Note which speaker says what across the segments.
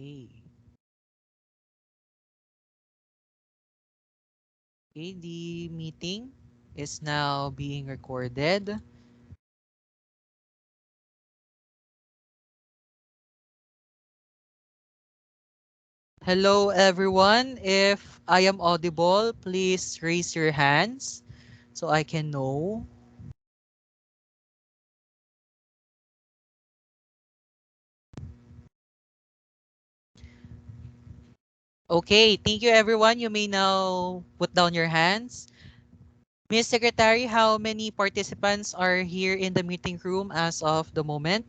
Speaker 1: Okay. Okay, the meeting is now being recorded. Hello, everyone. If I am audible, please raise your hands so I can know. Okay, thank you, everyone. You may now put down your hands. Miss Secretary, how many participants are here in the meeting room as of the moment?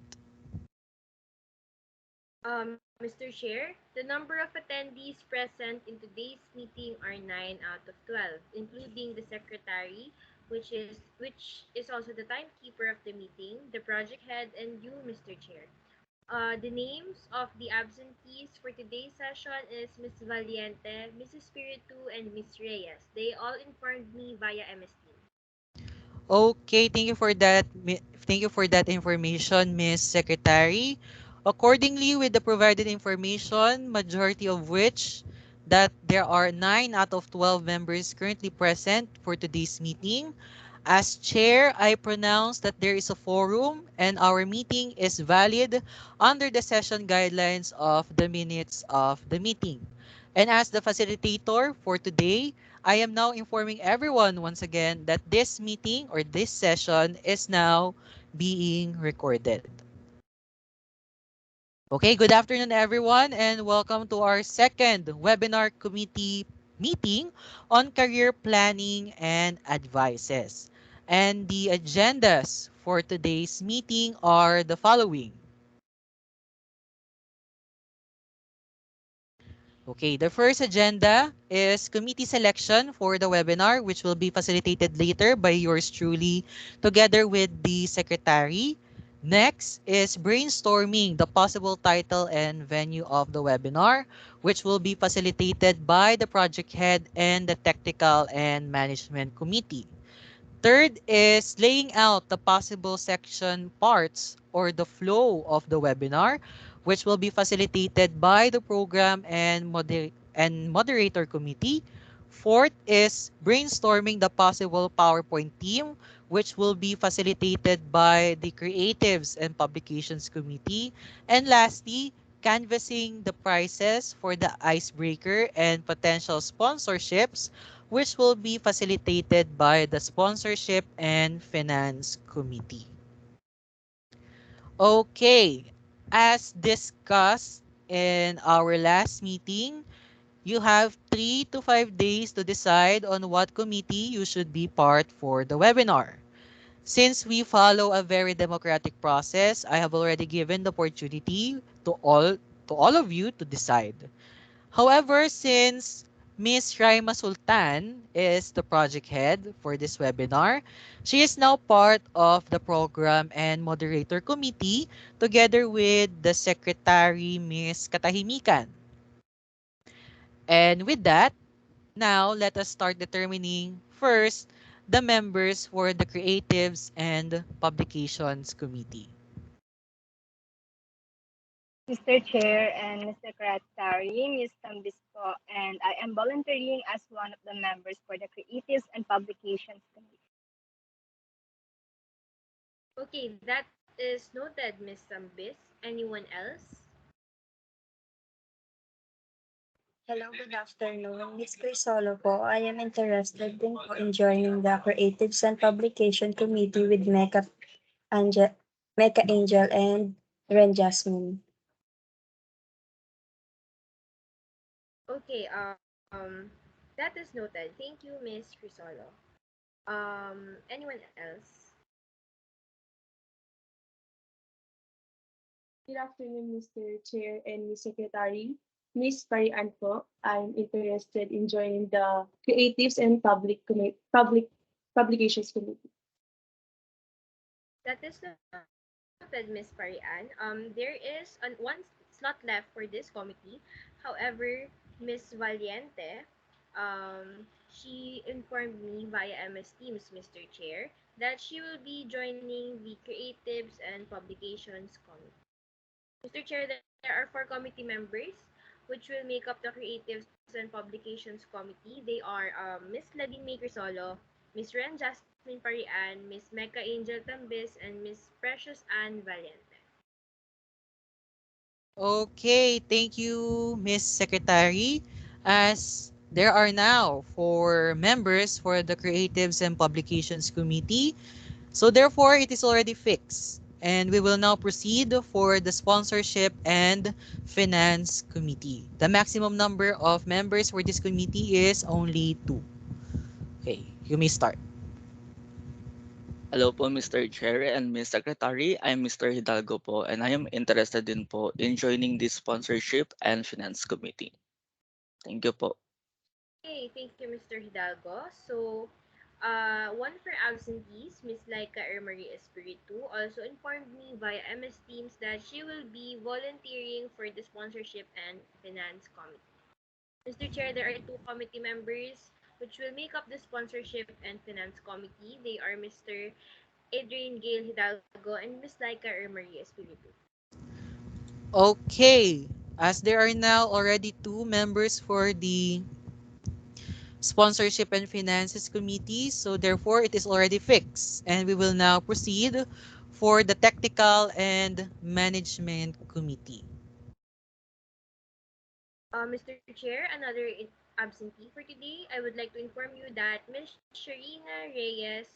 Speaker 2: Mr. Chair, the number of attendees present in today's meeting are 9 out of 12, including the secretary, which is also the timekeeper of the meeting, the project head, and you, Mr. Chair. The names of the absentees for today's session is Ms. Vallente, Mrs. Spiritu, and Ms. Reyes. They all informed me via MS Team.
Speaker 1: Okay, thank you for that. Thank you for that information, Miss Secretary. Accordingly, with the provided information, majority of which that there are 9 out of 12 members currently present for today's meeting. As chair, I pronounce that there is a forum and our meeting is valid under the session guidelines of the minutes of the meeting. And as the facilitator for today, I am now informing everyone once again that this meeting or this session is now being recorded. Okay, good afternoon everyone and welcome to our second webinar committee meeting on career planning and advices. And the agendas for today's meeting are the following. Okay, the first agenda is committee selection for the webinar, which will be facilitated later by yours truly, together with the secretary. Next is brainstorming the possible title and venue of the webinar, which will be facilitated by the project head and the technical and management committee. Third is laying out the possible section parts or the flow of the webinar, which will be facilitated by the program and moderator committee. Fourth is brainstorming the possible PowerPoint team, which will be facilitated by the Creatives and Publications Committee. And lastly, canvassing the prices for the icebreaker and potential sponsorships, which will be facilitated by the Sponsorship and Finance Committee. Okay, as discussed in our last meeting, you have 3 to 5 days to decide on what committee you should be part for the webinar. Since we follow a very democratic process, I have already given the opportunity to all of you to decide. However, since Miss Raima Sultan is the project head for this webinar, she is now part of the program and moderator committee together with the secretary, Miss Catahimican. And with that, now let us start determining first the members for the Creatives and Publications Committee.
Speaker 3: Mr. Chair and Mr. Secretary, Ms. Tambis po, and I am volunteering as one of the members for the Creatives and Publications Committee.
Speaker 2: Okay, that is noted, Ms. Tambis. Anyone else?
Speaker 4: Hello, good afternoon. It's Crisolo po. I am interested din po in joining the Creatives and Publication Committee with Meca Angel and Ren Jasmine.
Speaker 2: Okay, that is noted. Thank you, Ms. Crisolo. Anyone else?
Speaker 5: Good afternoon, Mr. Chair and Ms. Secretary. Ms. Parian po, I'm interested in joining the Creatives and Public Publications Committee.
Speaker 2: That is noted, Ms. Parian. There is one slot left for this committee. However, Ms. Valiente, she informed me via MS Teams, Mr. Chair, that she will be joining the Creatives and Publications Committee. Mr. Chair, there are 4 committee members which will make up the Creatives and Publications Committee. They are Ms. Ladine Mae Crisolo, Ms. Ren Jasmine Parian, Ms. Meca Angel Tambis, and Ms. Precious Ann Vallente.
Speaker 1: Okay, thank you, Miss Secretary. As there are now 4 members for the Creatives and Publications Committee, so therefore it is already fixed. And we will now proceed for the Sponsorship and Finance Committee. The maximum number of members for this committee is only 2. Okay, you may start.
Speaker 6: Hello po Mr. Chair and Ms. Secretary. I'm Mr. Hidalgo po and I am interested din po in joining this sponsorship and finance committee. Thank you po.
Speaker 2: Okay, thank you, Mr. Hidalgo. So, one for absentees, Ms. 𝐼𝐿𝐼𝐿𝐼𝐿 also informed me via MS Teams that she will be volunteering for the Sponsorship and Finance Committee. Mr. Chair, there are 2 committee members which will make up the Sponsorship and Finance Committee. They are Mr. Adrian Gale Hidalgo and Ms. 𝐿𝐼𝐿𝐼𝐿𝐼𝐿.
Speaker 1: Okay, as there are now already 2 members for the Sponsorship and Finances Committee, so therefore it is already fixed. And we will now proceed for the Technical and Management Committee.
Speaker 2: Mr. Chair, another absentee for today. I would like to inform you that Ms. Sherrina Reyes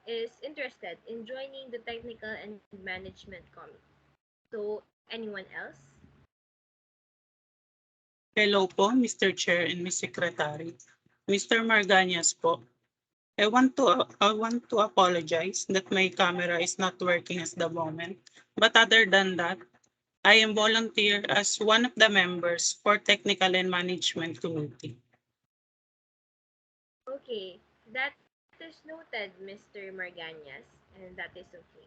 Speaker 2: is interested in joining the Technical and Management Committee. So, anyone else?
Speaker 7: Hello po, Mr. Chair and Ms. Secretary. Mr. Margañas po. I want to apologize that my camera is not working at the moment. But other than that, I am volunteer as one of the members for Technical and Management Committee.
Speaker 2: Okay, that is noted, Mr. Margañas, and that is okay.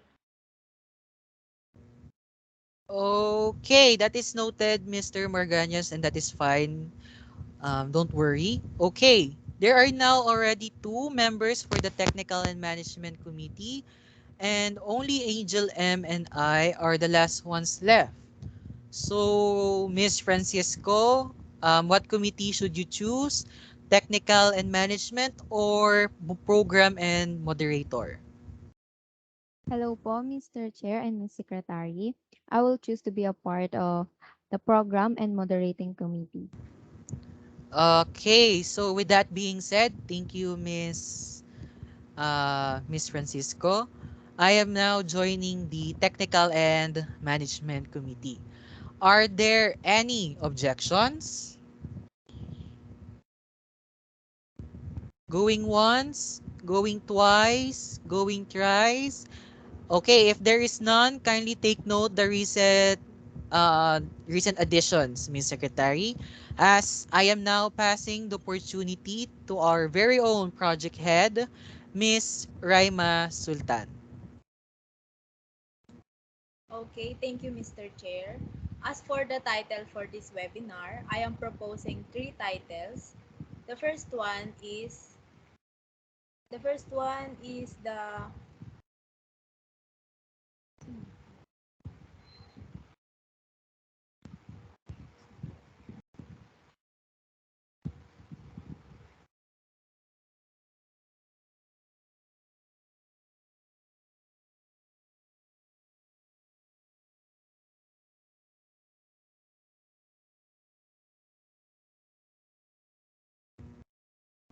Speaker 1: Okay, that is noted, Mr. Margañas, and that is fine. Don't worry. Okay, there are now already 2 members for the Technical and Management Committee, and only Angel M and I are the last ones left. So, Miss Francisco, what committee should you choose? Technical and Management or Program and Moderator?
Speaker 8: Hello po, Mr. Chair and Ms. Secretary. I will choose to be a part of the Program and Moderating Committee.
Speaker 1: Okay, so with that being said, thank you, Miss Francisco. I am now joining the Technical and Management Committee. Are there any objections? Going once, going twice, going thrice. Okay, if there is none, kindly take note the recent additions, Ms. Secretary, as I am now passing the opportunity to our very own project head, Ms. Raima Sultan.
Speaker 9: Okay, thank you, Mr. Chair. As for the title for this webinar, I am proposing 3 titles. The first one is the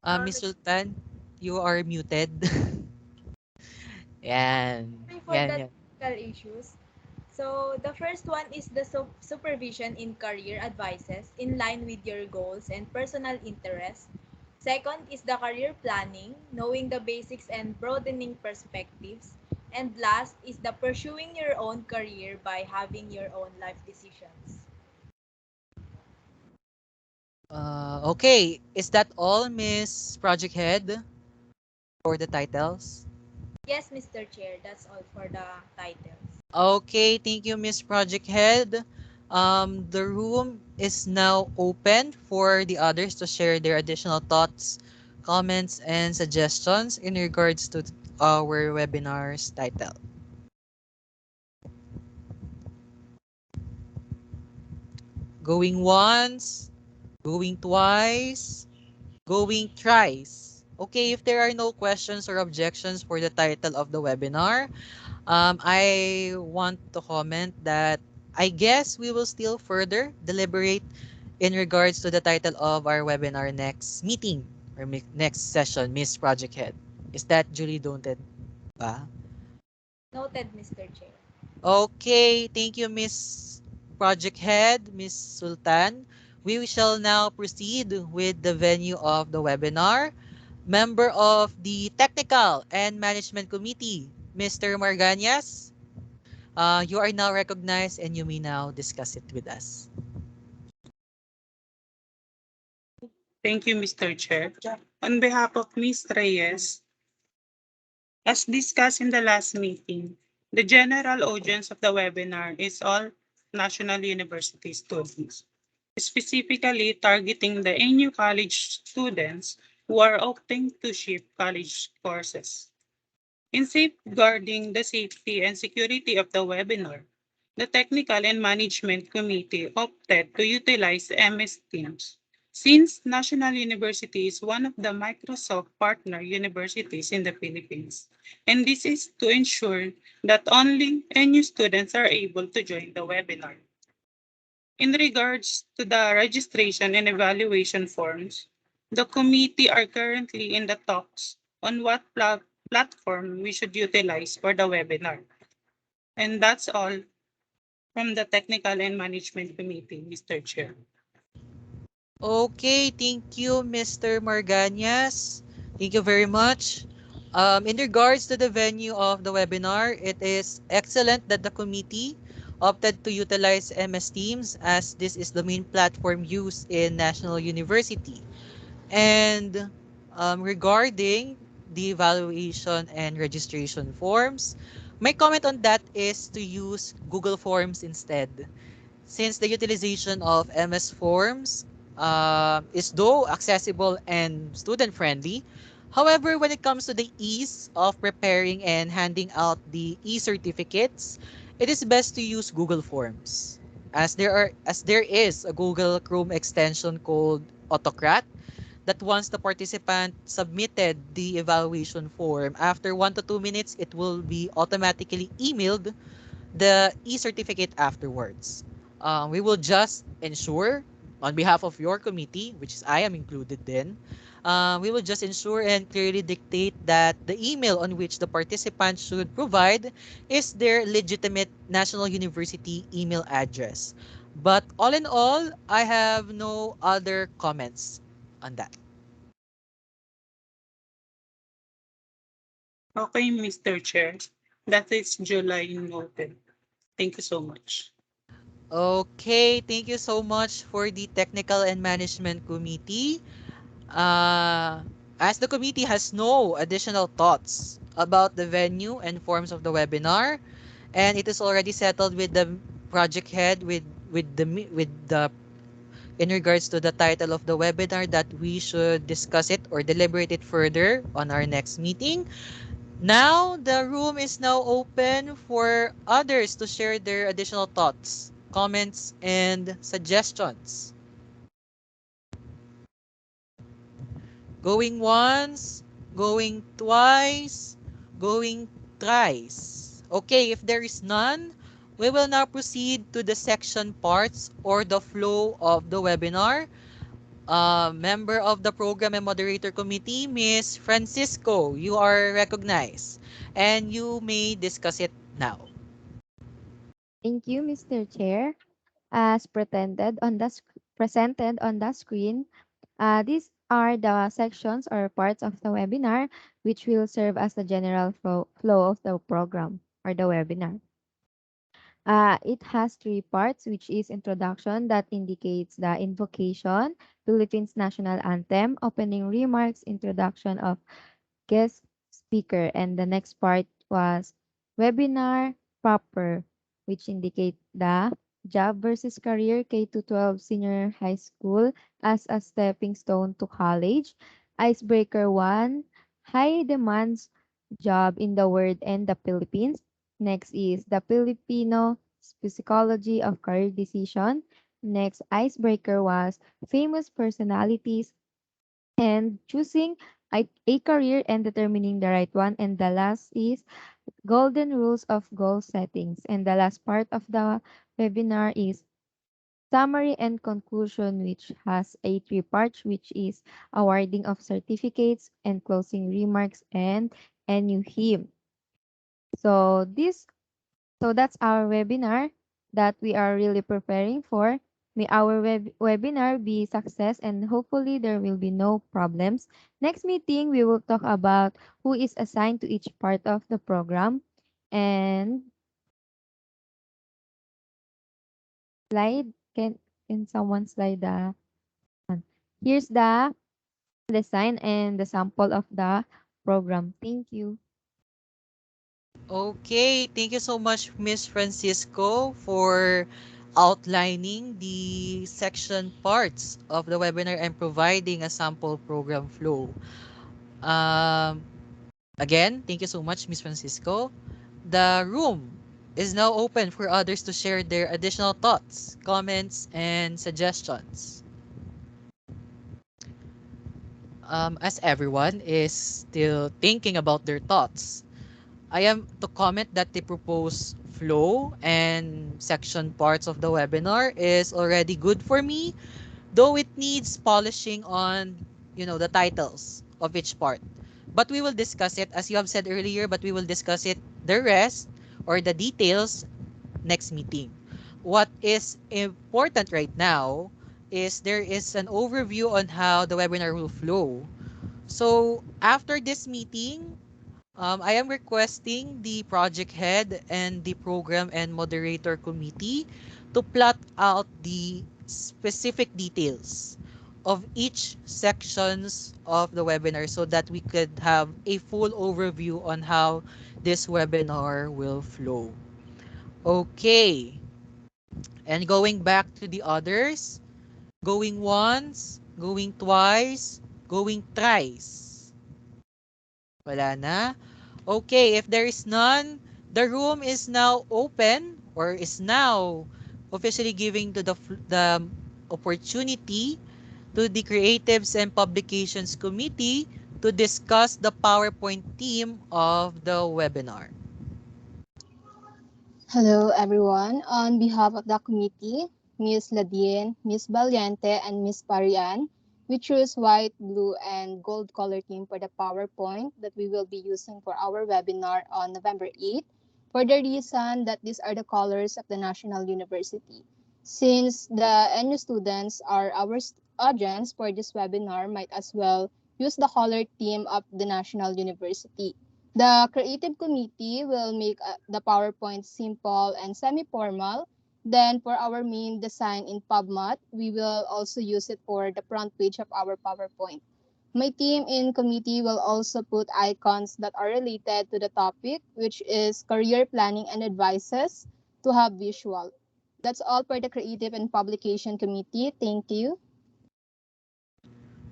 Speaker 1: Ms. Sultan, you are muted. Yan.
Speaker 9: sorry for
Speaker 1: Yan,
Speaker 9: the
Speaker 1: yan.
Speaker 9: technical issues. So the first one is the supervision in career advices in line with your goals and personal interests. Second is the career planning, knowing the basics and broadening perspectives. And last is the pursuing your own career by having your own life decisions.
Speaker 1: Okay, is that all, Miss Project Head, for the titles?
Speaker 9: Yes, Mr. Chair, that's all for the titles.
Speaker 1: Okay, thank you, Miss Project Head. The room is now open for the others to share their additional thoughts, comments, and suggestions in regards to our webinar's title. Going once, going twice, going thrice. Okay, if there are no questions or objections for the title of the webinar, I want to comment that I guess we will still further deliberate in regards to the title of our webinar next meeting or next session, Miss Project Head. Is that duly noted ba?
Speaker 9: Noted, Mr. Chair.
Speaker 1: Okay, thank you, Miss Project Head, Miss Sultan. We shall now proceed with the venue of the webinar. Member of the Technical and Management Committee, Mr. Margañas, you are now recognized and you may now discuss it with us.
Speaker 7: Thank you, Mr. Chair. On behalf of Ms. Reyes, as discussed in the last meeting, the general audience of the webinar is all national university students, specifically targeting the NU college students who are opting to shift college courses. In safeguarding the safety and security of the webinar, the Technical and Management Committee opted to utilize MS Teams. Since National University is one of the Microsoft partner universities in the Philippines, and this is to ensure that only NU students are able to join the webinar. In regards to the registration and evaluation forms, the committee are currently in the talks on what platform we should utilize for the webinar. And that's all from the Technical and Management Committee, Mr. Chair.
Speaker 1: Okay, thank you, Mr. Margañas. Thank you very much. In regards to the venue of the webinar, it is excellent that the committee opted to utilize MS Teams as this is the main platform used in National University. And regarding the evaluation and registration forms, my comment on that is to use Google Forms instead. Since the utilization of MS Forms is though accessible and student-friendly, however, when it comes to the ease of preparing and handing out the e-certificates, it is best to use Google Forms. As there is a Google Chrome extension called Autocrat that once the participant submitted the evaluation form, after 1 to 2 minutes, it will be automatically emailed the e-certificate afterwards. We will just ensure on behalf of your committee, which is I am included in, we will just ensure and clearly dictate that the email on which the participant should provide is their legitimate National University email address. But all in all, I have no other comments on that.
Speaker 7: Okay, Mr. Chair. That is July noted. Thank you so much.
Speaker 1: Okay, thank you so much for the Technical and Management Committee. Uh, as the committee has no additional thoughts about the venue and forms of the webinar, and it is already settled with the project head with the in regards to the title of the webinar that we should discuss it or deliberate it further on our next meeting. Now the room is now open for others to share their additional thoughts, comments, and suggestions. Going once, going twice, going thrice. Okay, if there is none, we will now proceed to the section parts or the flow of the webinar. Member of the Program and Moderator Committee, Miss Francisco, you are recognized and you may discuss it now.
Speaker 8: Thank you, Mr. Chair. As presented on the screen, these are the sections or parts of the webinar which will serve as the general flow of the program or the webinar. It has three parts, which is introduction that indicates the invocation, Philippines national anthem, opening remarks, introduction of guest speaker, and the next part was webinar proper, which indicate the job versus career K to 12 senior high school as a stepping stone to college. Icebreaker 1, high demands job in the world and the Philippines. Next is the Filipino psychology of career decision. Next icebreaker was famous personalities and choosing a career and determining the right one. And the last is golden rules of goal settings. And the last part of the webinar is summary and conclusion, which has a three parts, which is awarding of certificates and closing remarks and NU-HIM. So that's our webinar that we are really preparing for. May our webinar be success and hopefully there will be no problems. Next meeting, we will talk about who is assigned to each part of the program. And slide, can someone slide the one? Here's the design and the sample of the program. Thank you.
Speaker 1: Okay, thank you so much, Miss Francisco, for outlining the section parts of the webinar and providing a sample program flow. Um, Again, thank you so much, Miss Francisco. The room is now open for others to share their additional thoughts, comments, and suggestions. As everyone is still thinking about their thoughts, I am to comment that the proposed flow and section parts of the webinar is already good for me, though it needs polishing on, the titles of each part. But we will discuss it, as you have said earlier, but we will discuss it, the rest or the details next meeting. What is important right now is there is an overview on how the webinar will flow. So after this meeting, I am requesting the project head and the program and moderator committee to plot out the specific details of each sections of the webinar so that we could have a full overview on how this webinar will flow. Okay, and going back to the others, going once, going twice, going thrice. Wala na? Okay, if there is none, the room is now open or is now officially giving to the opportunity to the Creatives and Publications Committee to discuss the PowerPoint theme of the webinar.
Speaker 3: Hello, everyone. On behalf of the committee, Ms. Ladine, Ms. Vallente, and Ms. Parian, we choose white, blue, and gold color theme for the PowerPoint that we will be using for our webinar on November 8th, for the reason that these are the colors of the National University. Since the NU students are our audience for this webinar, might as well use the color theme of the National University. The creative committee will make the PowerPoint simple and semi-formal. Then for our main design in PubMat, we will also use it for the front page of our PowerPoint. My team in committee will also put icons that are related to the topic, which is career planning and advices to have visual. That's all for the creative and publication committee. Thank you.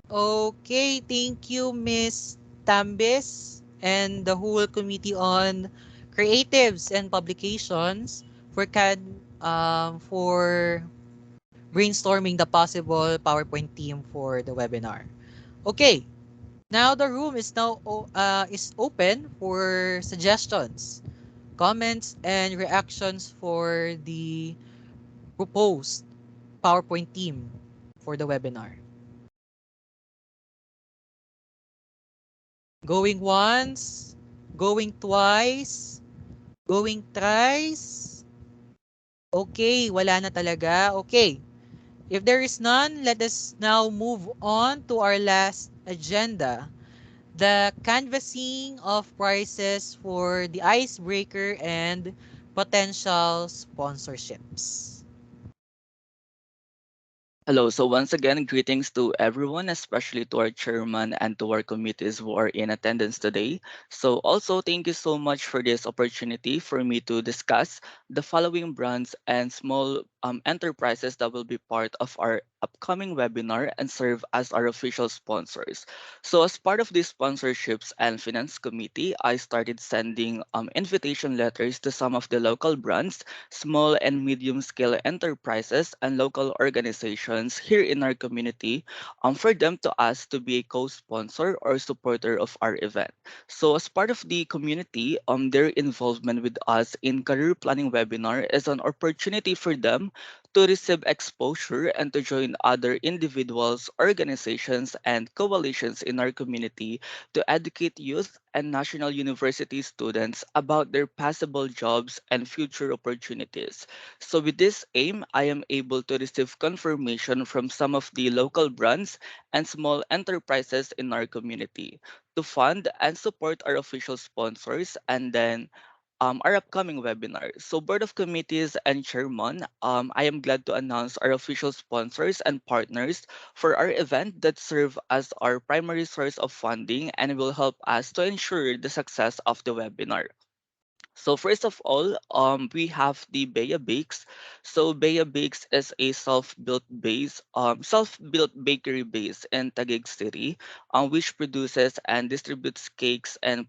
Speaker 1: Okay, thank you, Miss Tambis and the whole committee on creatives and publications for brainstorming the possible PowerPoint theme for the webinar. Okay, now the room is open for suggestions, comments, and reactions for the proposed PowerPoint theme for the webinar. Going once, going twice, going thrice. Okay, wala na talaga. Okay. If there is none, let us now move on to our last agenda, the canvassing of prices for the icebreaker and potential sponsorships.
Speaker 6: Hello. So once again, greetings to everyone, especially to our chairman and to our committees who are in attendance today. So also thank you so much for this opportunity for me to discuss the following brands and small enterprises that will be part of our upcoming webinar and serve as our official sponsors. So as part of these sponsorships and finance committee, I started sending invitation letters to some of the local brands, small and medium scale enterprises, and local organizations here in our community for them to ask to be a co-sponsor or supporter of our event. So as part of the community, their involvement with us in career planning webinar is an opportunity for them to receive exposure and to join other individuals, organizations, and coalitions in our community to educate youth and national university students about their possible jobs and future opportunities. So with this aim, I am able to receive confirmation from some of the local brands and small enterprises in our community to fund and support our official sponsors and then our upcoming webinar. So, Board of Committees and Chairman, I am glad to announce our official sponsors and partners for our event that serve as our primary source of funding and will help us to ensure the success of the webinar. So first of all, we have the 𝗣𝗂𝗍𝗂𝗃𝗃. So 𝗣𝗂𝗍𝗃𝗃 is a self-built bakery base in Taguig City, which produces and distributes cakes and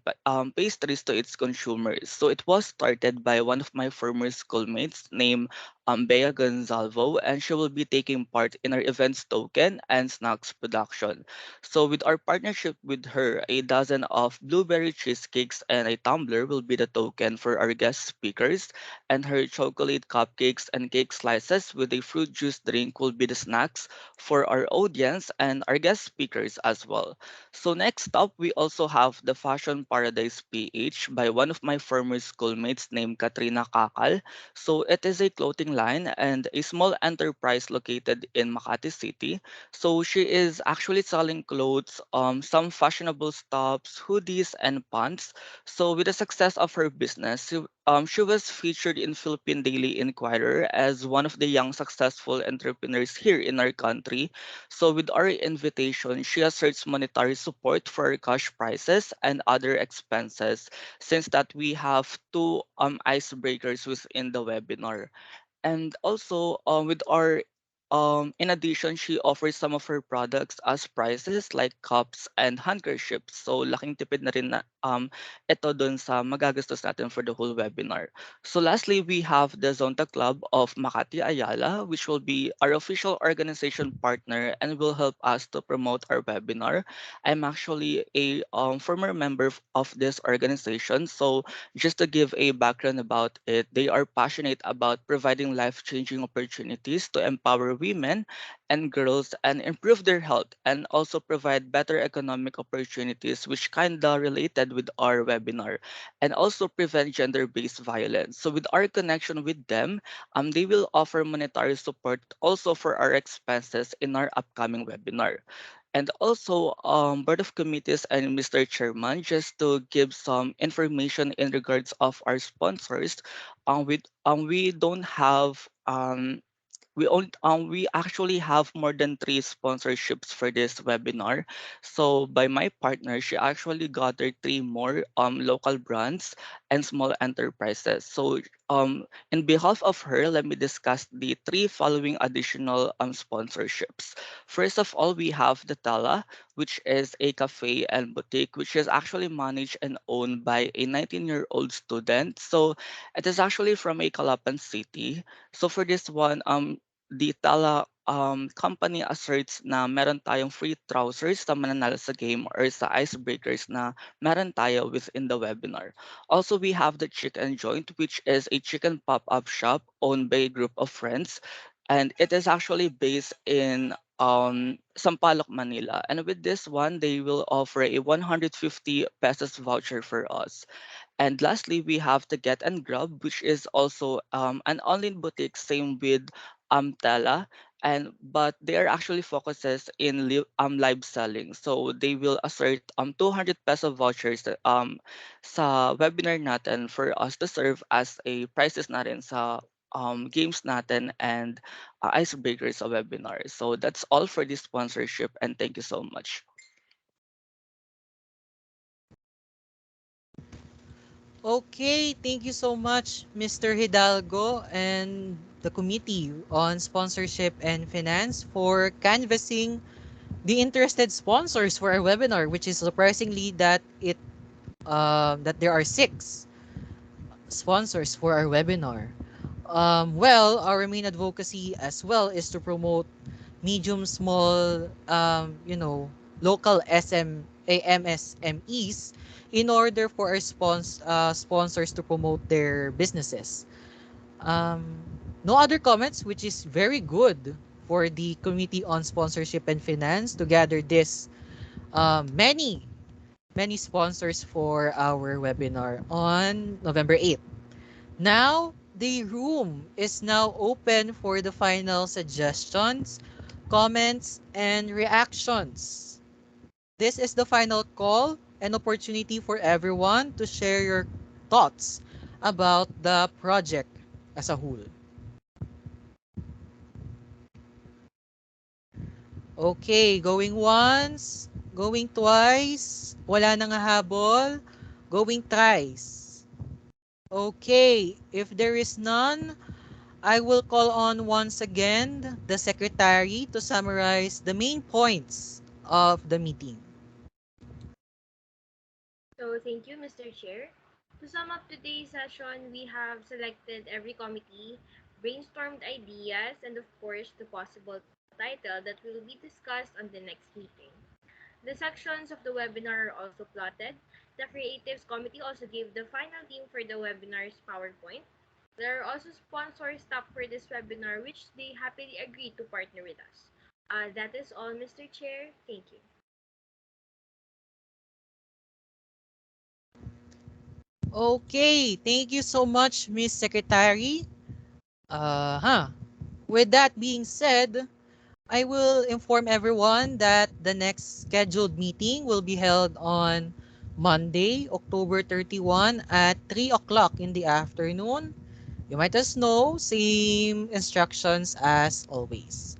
Speaker 6: pastries to its consumers. So it was started by one of my former schoolmates named 𝐵ea Gonzalvo, and she will be taking part in our events token and snacks production. So with our partnership with her, a dozen of blueberry cheesecakes and a tumbler will be the token for our guest speakers, and her chocolate cupcakes and cake slices with a fruit juice drink will be the snacks for our audience and our guest speakers as well. So next up, we also have the Fashion Paradise PH by one of my former schoolmates named Katrina Kakal. So it is a clothing line and a small enterprise located in Makati City. So she is actually selling clothes, some fashionable tops, hoodies, and pants. So with the success of her business, she was featured in Philippine Daily Inquirer as one of the young successful entrepreneurs here in our country. So with our invitation, she asserts monetary support for our cash prices and other expenses. Since that we have two icebreakers within the webinar. And also, with our in addition, she offers some of her products as prizes like cups and handkerchiefs. So, laking tipid na rin na, ito dun sa magagastos natin for the whole webinar. So, lastly, we have the Zonta Club of Makati Ayala, which will be our official organization partner and will help us to promote our webinar. I'm actually a former member of this organization. So, just to give a background about it, they are passionate about providing life changing opportunities to empower women and girls and improve their health and also provide better economic opportunities, which kind of related with our webinar, and also prevent gender based violence. So, with our connection with them, they will offer monetary support also for our expenses in our upcoming webinar. And also, Board of Committees and Mr. Chairman, just to give some information in regards of our sponsors, we don't have we actually have more than three sponsorships for this webinar. So by my partner, she actually gathered three more local brands and small enterprises. So in behalf of her, let me discuss the three following additional sponsorships. First of all, we have the Tala, which is a cafe and boutique, which is actually managed and owned by a 19-year-old student. So it is actually from a Calapan city. So for this one, the Tala company asserts na meron tayong free trousers sa mananalo sa game or sa icebreakers na meron tayo within the webinar. Also, we have the Chicken Joint, which is a chicken pop-up shop owned by a group of friends. And it is actually based in Sampaloc, Manila. And with this one, they will offer a 150 pesos voucher for us. And lastly, we have the Get and Grub, which is also an online boutique, same with Tela, and but they are actually focuses in live selling. So they will assert 200 peso vouchers sa webinar natin for us to serve as a prizes natin sa games natin and icebreakers sa webinar. So that's all for this sponsorship, and thank you so much.
Speaker 1: Okay, thank you so much, Mr. Hidalgo. And the Committee on Sponsorship and Finance for canvassing the interested sponsors for our webinar, which is surprisingly that there are 6 sponsors for our webinar. Well, our main advocacy as well is to promote medium, small, local MSMEs in order for our sponsors to promote their businesses. Um, no other comments, which is very good for the Committee on Sponsorship and Finance to gather this many sponsors for our webinar on November 8th. Now, the room is now open for the final suggestions, comments, and reactions. This is the final call and opportunity for everyone to share your thoughts about the project as a whole. Okay, going once, going twice, wala nang hahabol, going thrice. Okay, if there is none, I will call on once again the secretary to summarize the main points of the meeting.
Speaker 2: So thank you, Mr. Chair. To sum up today's session, we have selected every committee, brainstormed ideas, and of course, the possible title that will be discussed on the next meeting. The sections of the webinar are also plotted. The Creatives Committee also gave the final theme for the webinar's PowerPoint. There are also sponsors tapped for this webinar, which they happily agreed to partner with us. That is all, Mr. Chair. Thank you.
Speaker 1: Okay, thank you so much, Miss Secretary. With that being said, I will inform everyone that the next scheduled meeting will be held on Monday, October 31 at 3 o'clock in the afternoon. You might as know, same instructions as always.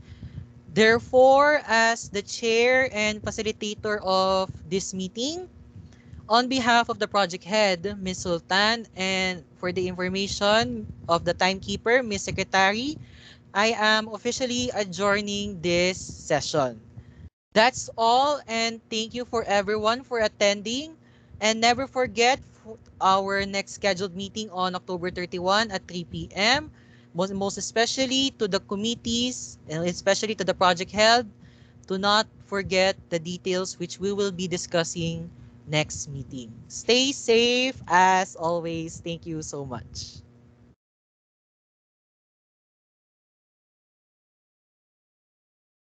Speaker 1: Therefore, as the chair and facilitator of this meeting, on behalf of the project head, Ms. Sultan, and for the information of the timekeeper, Ms. Secretary, I am officially adjourning this session. That's all, and thank you for everyone for attending. And never forget our next scheduled meeting on October 31 at 3 p.m. Most especially to the committees and especially to the project head. Do not forget the details which we will be discussing next meeting. Stay safe as always. Thank you so much.